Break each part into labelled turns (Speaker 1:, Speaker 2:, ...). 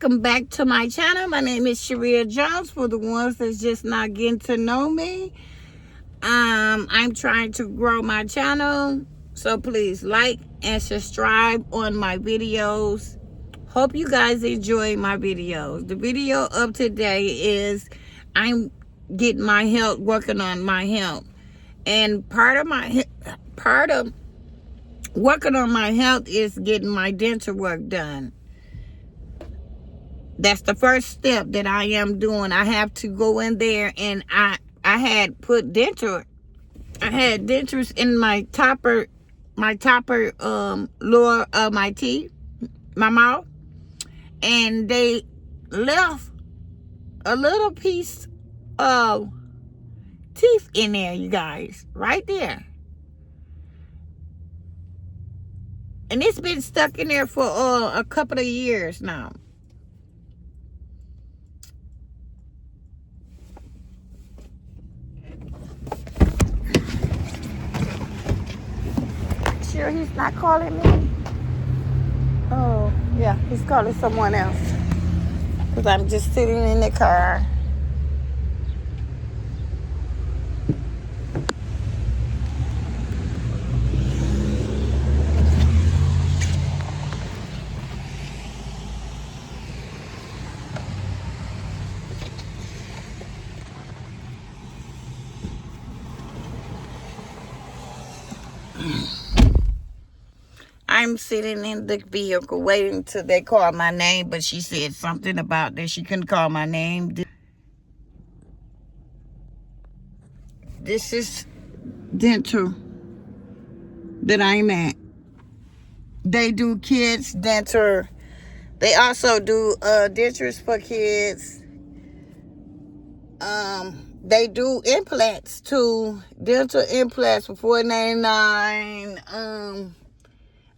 Speaker 1: welcome back to my channel. My name is Sharia Jones. For the ones that's just not getting to know me, I'm trying to grow my channel, so please like and subscribe on my videos. Hope you guys enjoy my videos. The video of today is I'm getting my health, working on my health, and part of working on my health is getting my dental work done. That's the first step that I am doing. I have to go in there, and I had put denture. I had dentures in my topper lower of my teeth, my mouth, and they left a little piece of teeth in there, you guys, right there. And it's been stuck in there for a couple of years now. Sure he's not calling me? Oh, yeah, he's calling someone else. Because I'm just sitting in the car. I'm sitting in the vehicle waiting till they call my name, but she said something about that she couldn't call my name. This is dental that I'm at. They do kids dental. They also do dentures for kids. They do implants too. Dental implants for $4.99.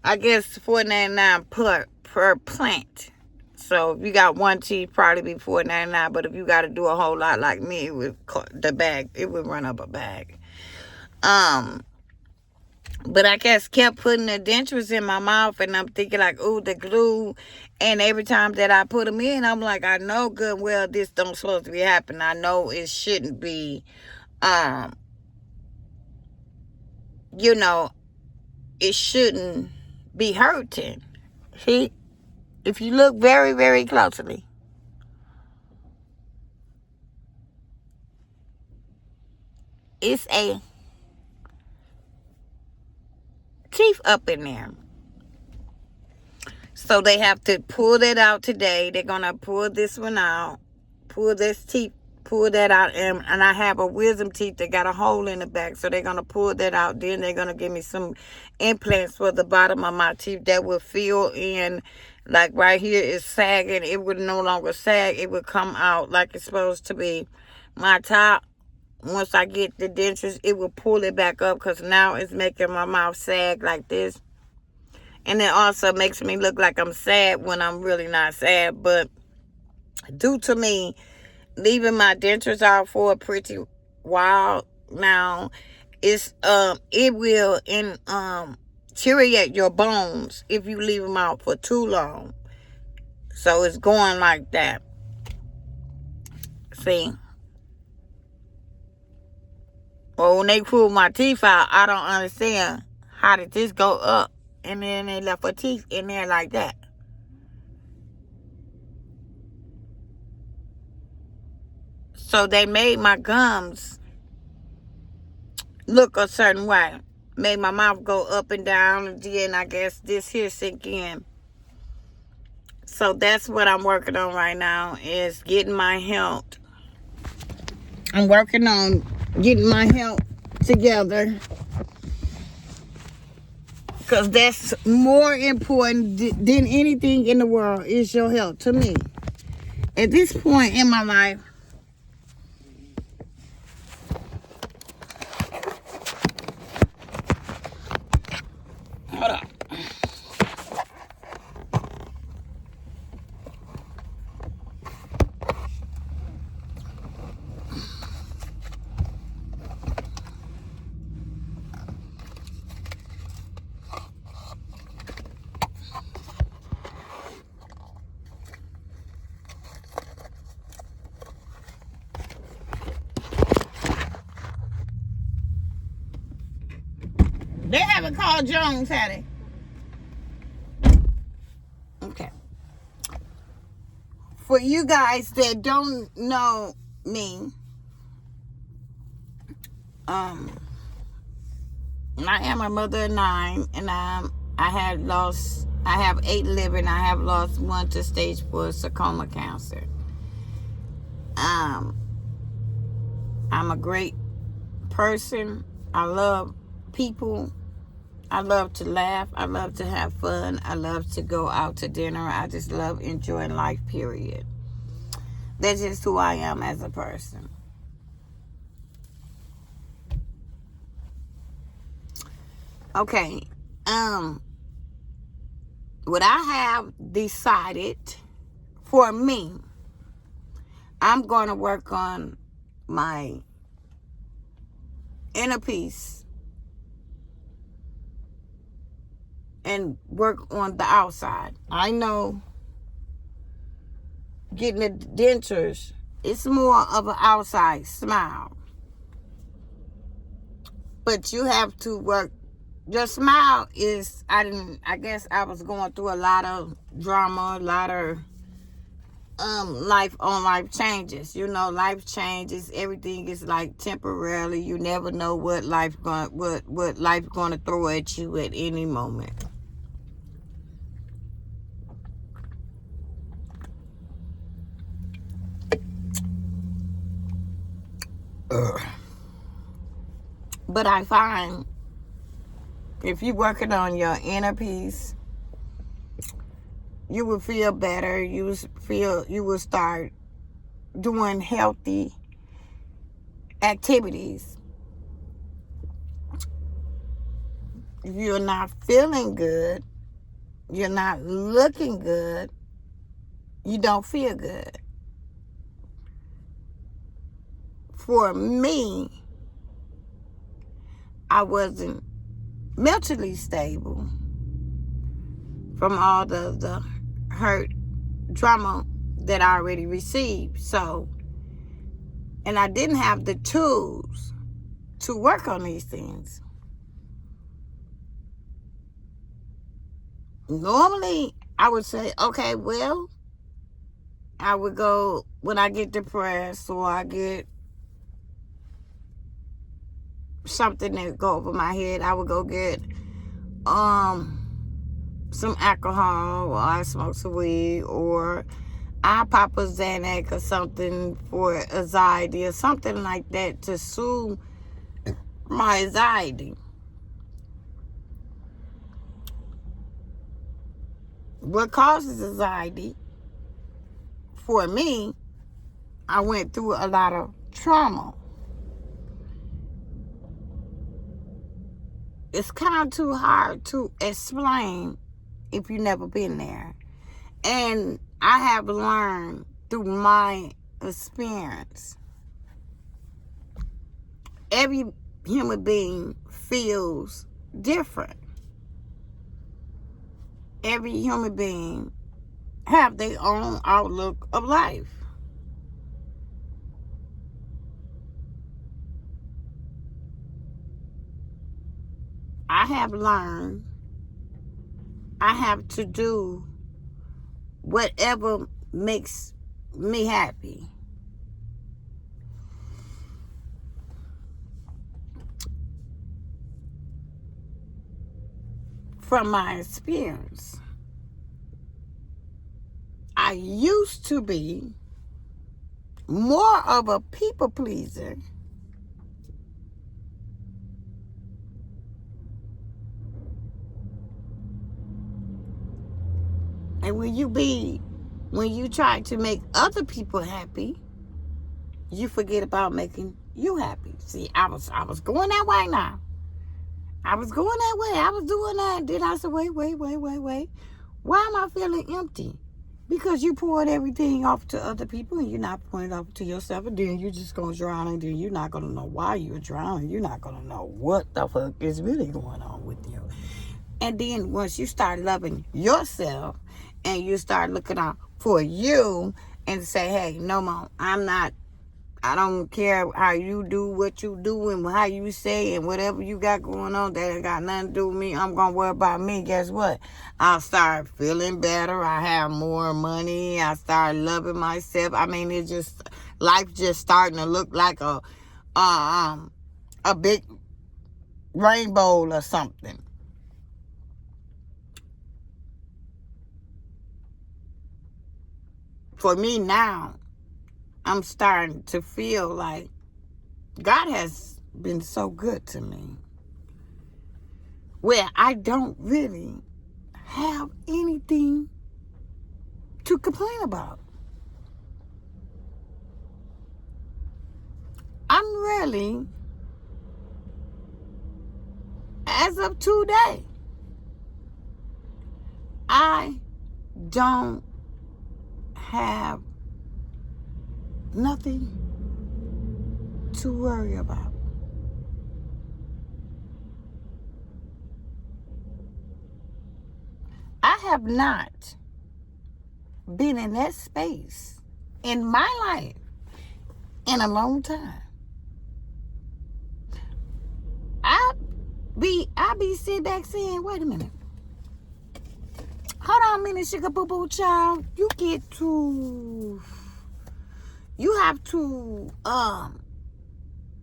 Speaker 1: I guess $4.99 per plant. So if you got one teeth, probably be $4.99. But if you got to do a whole lot like me, it would run up a bag. But I guess kept putting the dentures in my mouth, and I'm thinking like, ooh, the glue. And every time that I put them in, I'm like, I know good well this don't supposed to be happening. I know it shouldn't be, it shouldn't be hurting. See, if you look very, very closely, it's a teeth up in there. So they have to pull that out today. They're going to pull this one out, pull this teeth, pull that out. And I have a wisdom teeth that got a hole in the back. So they're going to pull that out. Then they're going to give me some implants for the bottom of my teeth that will fill in. Like right here is sagging. It would no longer sag. It would come out like it's supposed to be. My top, once I get the dentures, it will pull it back up, because now it's making my mouth sag like this. And it also makes me look like I'm sad when I'm really not sad. But due to me leaving my dentures out for a pretty while now, it will deteriorate your bones if you leave them out for too long. So it's going like that. See? Well, when they pull my teeth out, I don't understand, how did this go up and then they left a teeth in there like that? So they made my gums look a certain way. Made my mouth go up and down, and then I guess this here sink in. So that's what I'm working on right now, is getting my health. I'm working on getting my health together, because that's more important than anything in the world, is your health to me. At this point in my life, hold on. call Jones, Hattie. Okay. For you guys that don't know me, I am a mother of 9, and I have 8 living. I have lost 1 to stage 4 sarcoma cancer. I'm a great person. I love people. I love to laugh. I love to have fun. I love to go out to dinner. I just love enjoying life, period. That's just who I am as a person. Okay. What I have decided for me, I'm going to work on my inner peace and work on the outside. I know getting the dentures, it's more of an outside smile. But you have to work. Your smile is, I guess I was going through a lot of drama, a lot of life changes. You know, life changes. Everything is like temporarily. You never know what life gonna throw at you at any moment. But I find if you're working on your inner peace, you will feel better. You will start doing healthy activities. If you're not feeling good, you're not looking good, you don't feel good. For me, I wasn't mentally stable from all the hurt, trauma that I already received. So, and I didn't have the tools to work on these things. Normally, I would say, okay, well, I would go when I get depressed or I get something that go over my head, I would go get some alcohol, or I smoke some weed, or I pop a Xanax or something for anxiety or something like that to soothe my anxiety. What causes anxiety? For me, I went through a lot of trauma. It's kind of too hard to explain if you've never been there. And I have learned through my experience. Every human being feels different. Every human being have their own outlook of life. I have learned I have to do whatever makes me happy. From my experience, I used to be more of a people pleaser and when you try to make other people happy, you forget about making you happy. See, I was going that way now. I was going that way. I was doing that. Then I said, wait. Why am I feeling empty? Because you poured everything off to other people and you're not pouring it off to yourself. And then you're just going to drown, and then you're not going to know why you're drowning. You're not going to know what the fuck is really going on with you. And then once you start loving yourself and you start looking out for you and say, hey, no more, I'm not I don't care how you do what you do and how you say and whatever you got going on. That ain't got nothing to do with me. I'm going to worry about me. Guess what? I'll start feeling better. I have more money. I start loving myself. I mean, it just, life just starting to look like a big rainbow or something. For me now, I'm starting to feel like God has been so good to me, where I don't really have anything to complain about. I'm really, as of today, I don't have nothing to worry about. I have not been in that space in my life in a long time. I be sitting back saying, wait a minute. Hold on a minute, sugar boo boo child. You have to,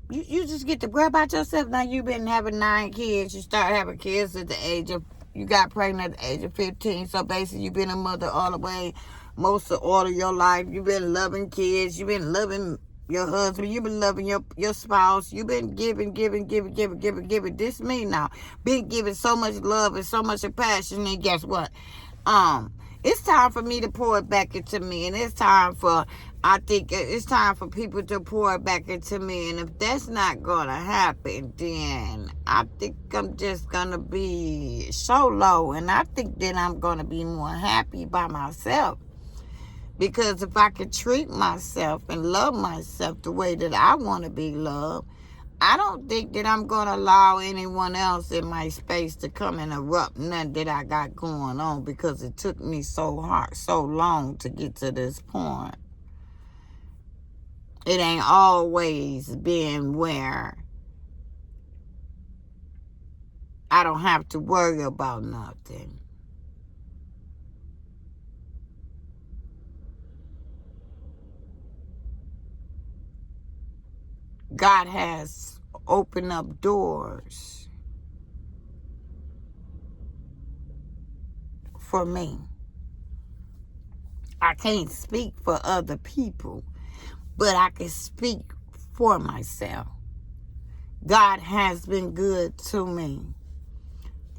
Speaker 1: you just get to worry about yourself. Now you've been having 9 kids. You start having kids at the age of, you got pregnant at the age of 15. So basically you've been a mother all the way, most of all of your life. You've been loving kids. You've been loving your husband. You've been loving your spouse. You've been giving. This me now. Been giving so much love and so much passion. And guess what? It's time for me to pour it back into me. And I think it's time for people to pour it back into me. And if that's not going to happen, then I think I'm just going to be so low. And I think that I'm going to be more happy by myself. Because if I could treat myself and love myself the way that I want to be loved, I don't think that I'm going to allow anyone else in my space to come and erupt nothing that I got going on, because it took me so long to get to this point. It ain't always been where I don't have to worry about nothing. God has opened up doors for me. I can't speak for other people, but I can speak for myself. God has been good to me.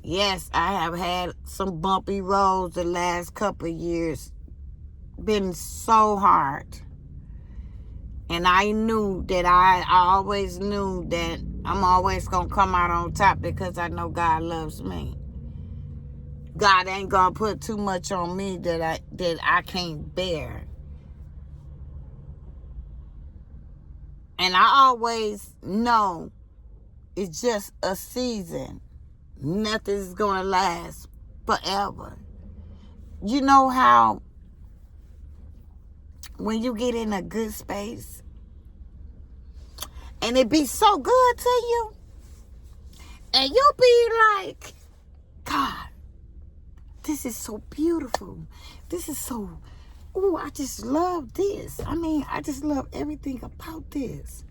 Speaker 1: Yes, I have had some bumpy roads the last couple of years. Been so hard. And I knew that I always knew that I'm always going to come out on top, because I know God loves me. God ain't going to put too much on me that I can't bear. And I always know it's just a season. Nothing's going to last forever. You know how when you get in a good space and it be so good to you, and you be like, God, this is so beautiful. This is so, ooh, I just love this. I mean, I just love everything about this.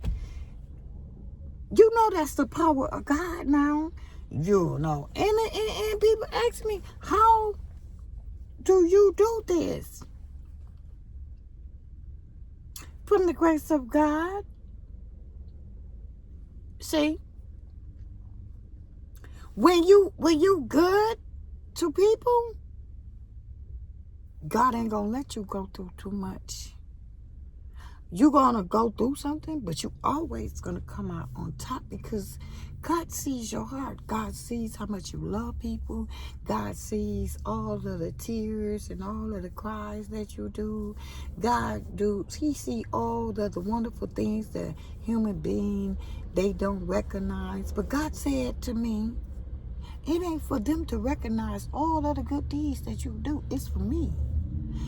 Speaker 1: You know that's the power of God now. You know. And people ask me, how do you do this? From the grace of God. See? When you good to people, God ain't gonna let you go through too much. You're gonna go through something, but you always gonna come out on top, because God sees your heart. God sees how much you love people. God sees all of the tears and all of the cries that you do. He see all of the wonderful things that human being, they don't recognize. But God said to me, it ain't for them to recognize all of the good deeds that you do. It's for me.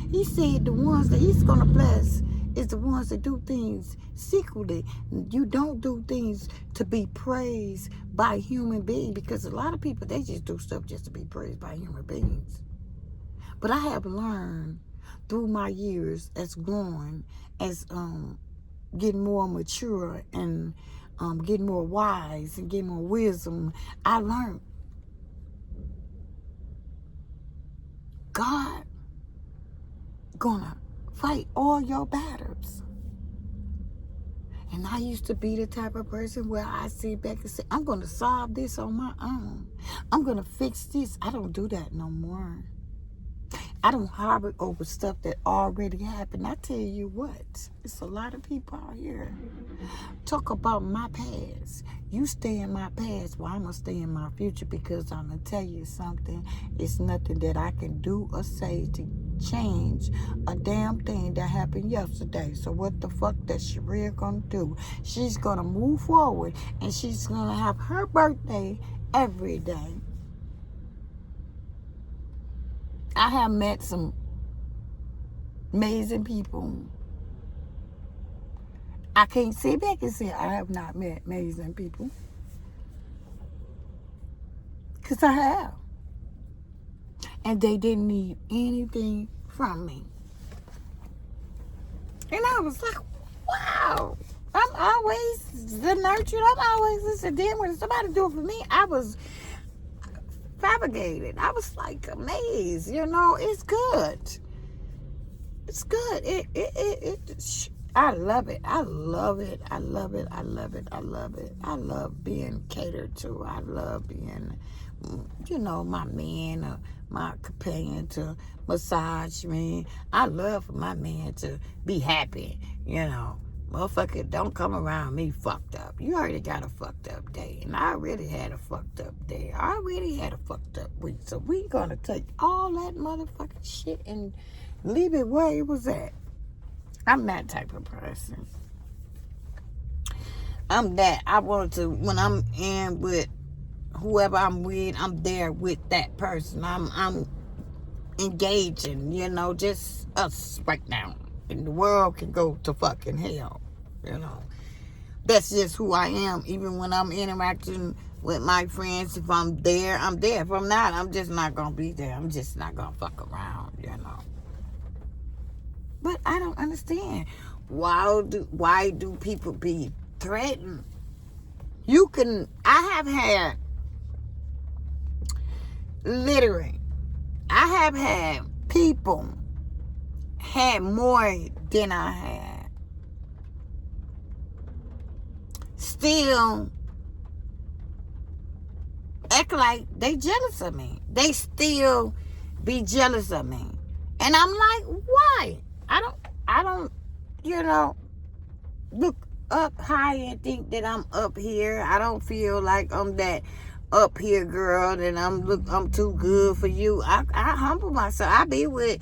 Speaker 1: He said the ones that he's going to bless is the ones that do things secretly. You don't do things to be praised by human beings, because a lot of people, they just do stuff just to be praised by human beings. But I have learned through my years as growing, as getting more mature and getting more wise and getting more wisdom, I learned God gonna fight all your battles. And I used to be the type of person where I sit back and say, I'm gonna solve this on my own. I'm gonna fix this. I don't do that no more. I don't harbor over stuff that already happened. I tell you what, it's a lot of people out here talk about my past. You stay in my past, well, I'm going to stay in my future, because I'm going to tell you something. It's nothing that I can do or say to change a damn thing that happened yesterday. So what the fuck that Sharia going to do? She's going to move forward, and she's going to have her birthday every day. I have met some amazing people. I can't sit back and say I have not met amazing people, because I have. And they didn't need anything from me. And I was like, wow. I'm always the nurtured. I'm always listening. Then when somebody do it for me, I was fabricated. I was like amazed. It's good. It's good. I love it. I love it. I love it. I love it. I love it. I love being catered to. I love being, my man or my companion to massage me. I love for my man to be happy. Motherfucker, don't come around me fucked up. You already got a fucked up day. And I already had a fucked up day. I already had a fucked up week. So we gonna take all that motherfucking shit and leave it where it was at. I'm that type of person. I'm that. I want to, when I'm in with whoever I'm with, I'm there with that person. I'm engaging, just us right now. And the world can go to fucking hell. That's just who I am. Even when I'm interacting with my friends, if I'm there, I'm there. If I'm not, I'm just not gonna be there. I'm just not gonna fuck around, But I don't understand. Why do people be threatened? I have had, literally, I have had people had more than I had. Still act like they jealous of me. They still be jealous of me. And I'm like, why? I don't, look up high and think that I'm up here. I don't feel like I'm that up here girl and I'm too good for you. I humble myself. I be with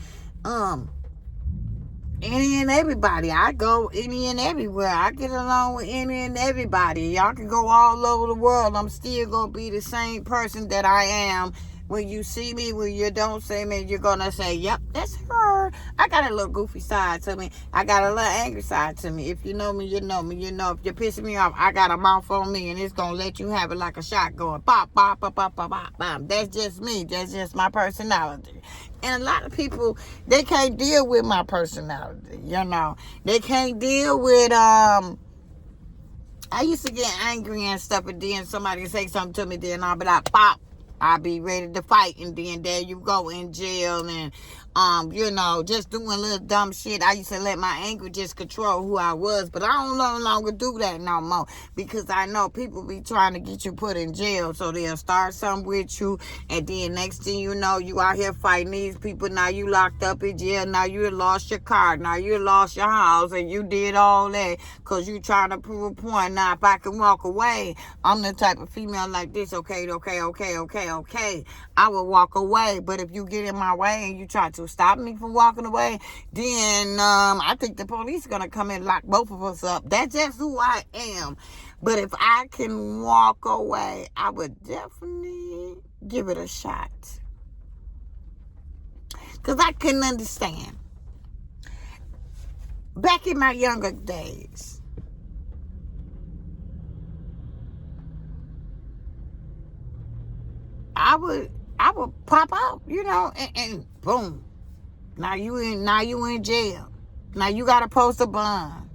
Speaker 1: any and everybody. I go any and everywhere. I get along with any and everybody. Y'all can go all over the world. I'm still gonna be the same person that I am. When you see me, when you don't see me, you're gonna say, yep, that's her. I got a little goofy side to me. I got a little angry side to me. If you know me, you know me. If you're pissing me off, I got a mouth on me, and it's gonna let you have it like a shot going. Pop, pop, pop, pop, pop, pop, pop. That's just me. That's just my personality. And a lot of people, they can't deal with my personality, They can't deal with, I used to get angry and stuff, and then somebody say something to me, then I'll be like, pop. I'll be ready to fight, and then there you go in jail, and just doing little dumb shit. I used to let my anger just control who I was, but I don't no longer do that no more, because I know people be trying to get you put in jail, so they'll start something with you, and then next thing you know, you out here fighting these people. Now you locked up in jail. Now you lost your car. Now you lost your house, and you did all that because you trying to prove a point. Now if I can walk away, I'm the type of female like this. Okay. I will walk away, but if you get in my way and you try to stop me from walking away, then I think the police are gonna come and lock both of us up. That's just who I am. But if I can walk away, I would definitely give it a shot, because I couldn't understand. back in my younger days, I would pop out, and boom. Now you in jail. Now you gotta post a bond.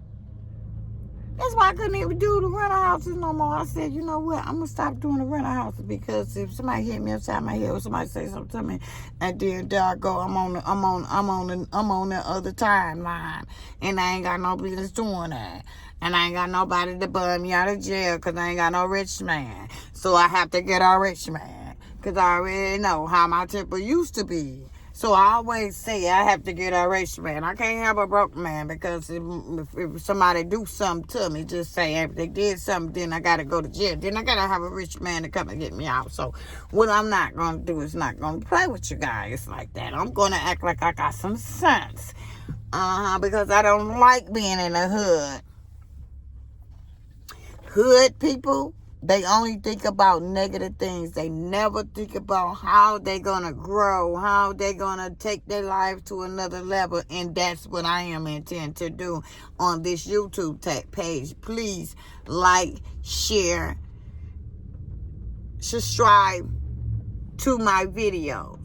Speaker 1: That's why I couldn't even do the rental houses no more. I said, you know what? I'm gonna stop doing the rental houses, because if somebody hit me upside my head or somebody say something to me, and then there I go, I'm on the other timeline, and I ain't got no business doing that. And I ain't got nobody to bum me out of jail, because I ain't got no rich man. So I have to get a rich man, because I already know how my temper used to be. So I always say I have to get a rich man. I can't have a broke man, because if somebody do something to me, just say if they did something, then I got to go to jail. Then I got to have a rich man to come and get me out. So what I'm not going to do is not going to play with you guys like that. I'm going to act like I got some sense. Because I don't like being in the hood. Hood people, they only think about negative things. They never think about how they're going to grow, how they're going to take their life to another level. And that's what I am intent to do on this YouTube page. Please like, share, subscribe to my videos.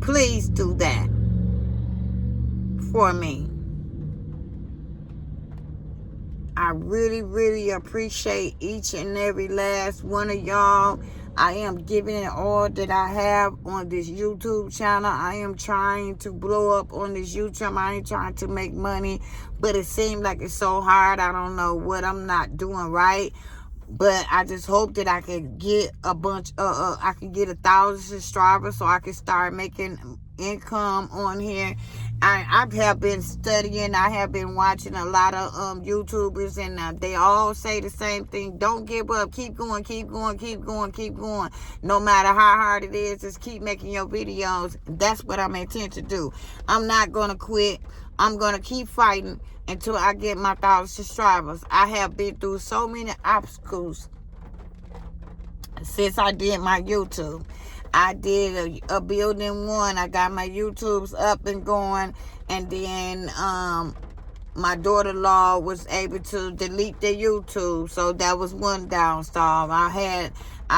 Speaker 1: Please do that for me. I really, really appreciate each and every last one of y'all. I am giving it all that I have on this YouTube channel. I am trying to blow up on this YouTube channel. I ain't trying to make money, but it seems like it's so hard. I don't know what I'm not doing right. But I just hope that I can get I can get 1,000 subscribers so I can start making income on here. I have been studying. I have been watching a lot of YouTubers, and they all say the same thing. Don't give up. Keep going, keep going, keep going, keep going. No matter how hard it is, just keep making your videos. That's what I'm intent to do. I'm not going to quit. I'm going to keep fighting until I get my 1,000 subscribers. I have been through so many obstacles since I did my YouTube. I did a building one. I got my YouTubes up and going. And then my daughter-in-law was able to delete the YouTube. So that was one downfall. I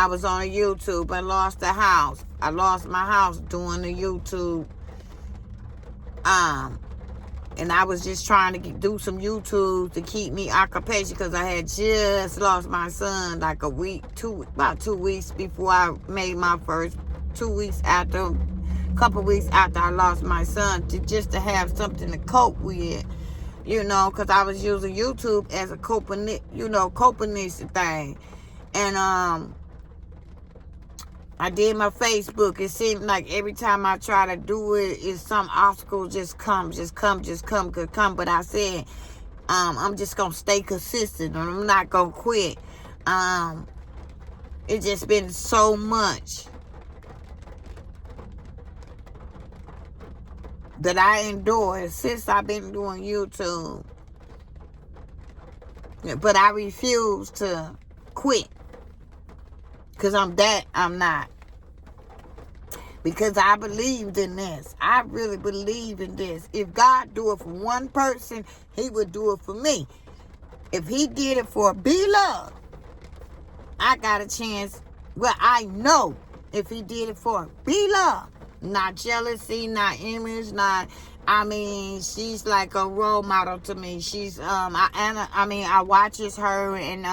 Speaker 1: was on a YouTube. I lost the house. I lost my house doing the YouTube. And I was just trying to do some YouTube to keep me occupation, because I had just lost my son like about 2 weeks before I made my first, 2 weeks after, a couple weeks after I lost my son, just to have something to cope with, because I was using YouTube as a coping thing. And I did my Facebook. It seemed like every time I try to do it, it's some obstacle just come. But I said, I'm just going to stay consistent, and I'm not going to quit. It's just been so much that I endured since I've been doing YouTube. But I refuse to quit. Because I'm not. Because I believed in this. I really believe in this. If God do it for one person, he would do it for me. If he did it for B-Love, I got a chance. Well, I know if he did it for B-Love. Not jealousy, not image, she's like a role model to me. She's, I watches her, and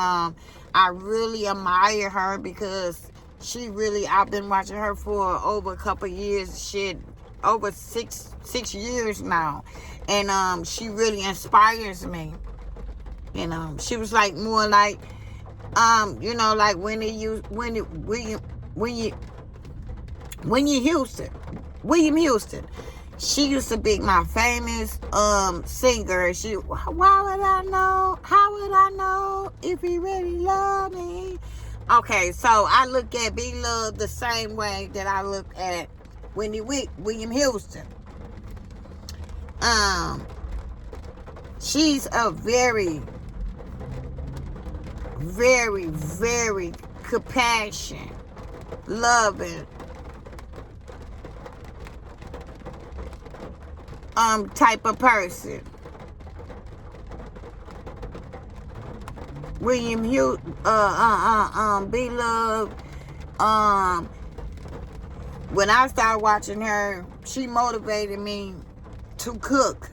Speaker 1: I really admire her, because I've been watching her for over a couple years, over six years now. And she really inspires me. She was like more like, like William Houston. She used to be my famous singer. How would I know if he really loved me? Okay, so I look at B-Love the same way that I look at William Houston. She's a very, very, very compassionate, loving, type of person. William Hugh, B Love. When I started watching her, she motivated me to cook.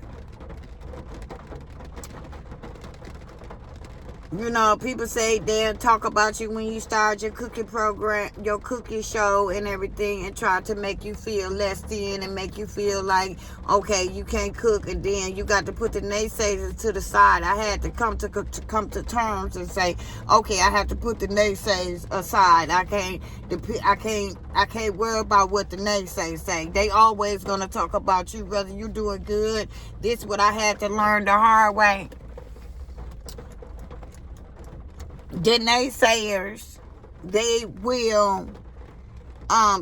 Speaker 1: You know, people say they'll talk about you when you start your cooking program, your cooking show and everything, and try to make you feel less than and make you feel like, okay, you can't cook, and then you got to put the naysayers to the side. I had to come to terms and say, okay, I have to put the naysayers aside. I can't worry about what the naysayers say. They always gonna talk about you, whether you doing good. This is what I had to learn the hard way. The naysayers, they will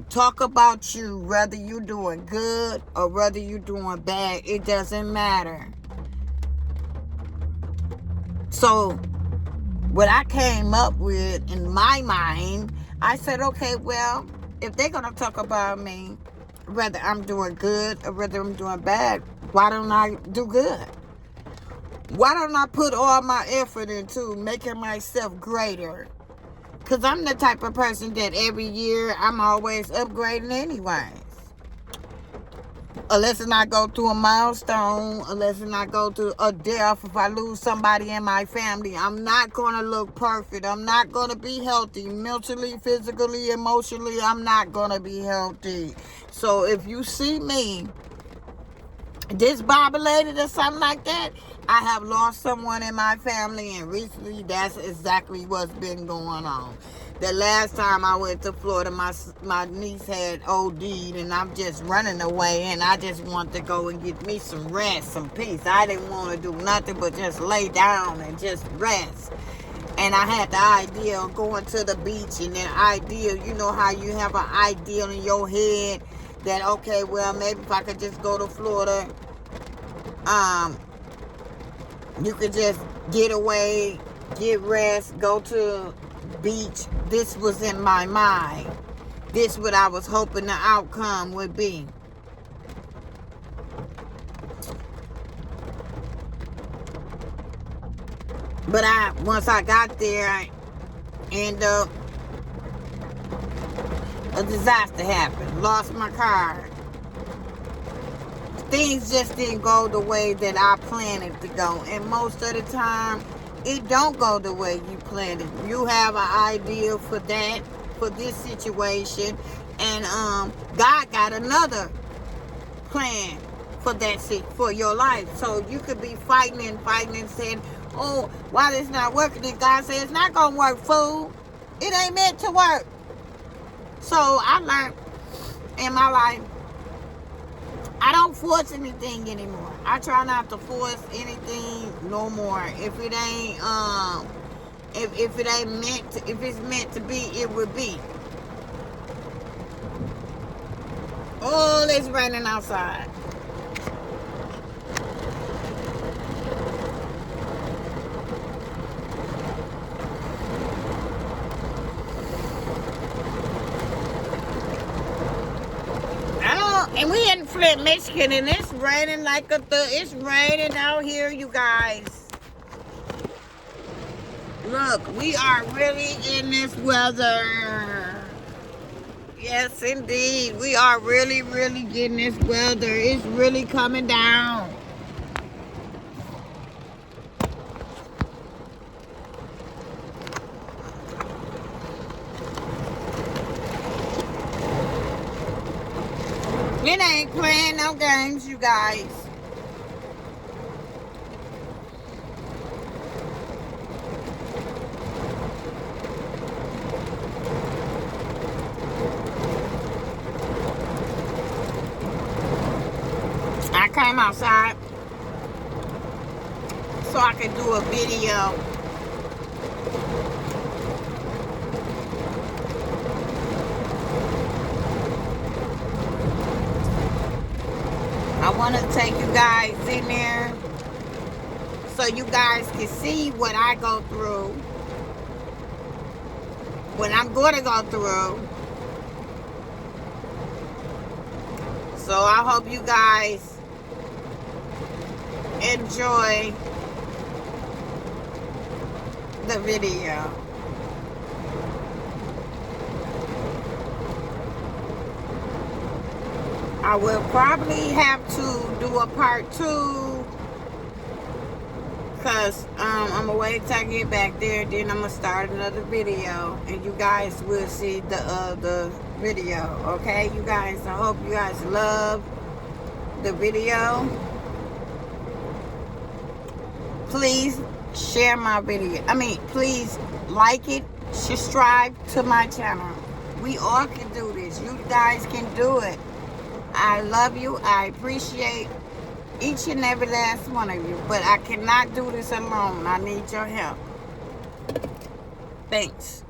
Speaker 1: talk about you whether you're doing good or whether you're doing bad. It doesn't matter. So what I came up with in my mind, I said, okay, well, if they're gonna talk about me whether I'm doing good or whether I'm doing bad, why don't I do good? Why don't I put all my effort into making myself greater? Because I'm the type of person that every year I'm always upgrading anyways. Unless I go through a milestone, unless I go through a death, if I lose somebody in my family, I'm not going to look perfect. I'm not going to be healthy. Mentally, physically, emotionally, I'm not going to be healthy. So if you see me disbobulated or something like that, I have lost someone in my family, and recently that's exactly what's been going on. The last time I went to Florida, my niece had OD'd, and I'm just running away, and I just want to go and get me some rest, some peace. I didn't want to do nothing but just lay down and just rest. And I had the idea of going to the beach, and that idea, you know how you have an ideal in your head that, okay, well, maybe if I could just go to Florida, you could just get away, get rest, go to beach. This was in my mind. This what I was hoping the outcome would be. But once I got there, I ended up, a disaster happened. Lost my car. Things just didn't go the way that I planned it to go. And most of the time, it don't go the way you planned it. You have an idea for that, for this situation. And God got another plan for that, for your life. So you could be fighting and saying, oh, why this not working? And God says, it's not going to work, fool. It ain't meant to work. So I learned in my life, I don't force anything anymore. I try not to force anything no more. If it ain't if it ain't meant to, if it's meant to be, it will be. Oh, it's raining outside. And we in Flint, Michigan, and it's raining like it's raining out here, you guys. Look, we are really in this weather. Yes, indeed. We are really, really getting this weather. It's really coming down. It ain't playing no games, you guys. I came outside so I could do a video. I want to take you guys in there so you guys can see what I go through, what I'm going to go through. So I hope you guys enjoy the video. I will probably have to do a part 2 because I'm gonna wait till I get back there, then I'm gonna start another video and you guys will see the video. Okay, you guys, I hope you guys love the video. Please share my video. Please like it, subscribe to my channel. We all can do this. You guys can do it. I love you. I appreciate each and every last one of you. But I cannot do this alone. I need your help. Thanks.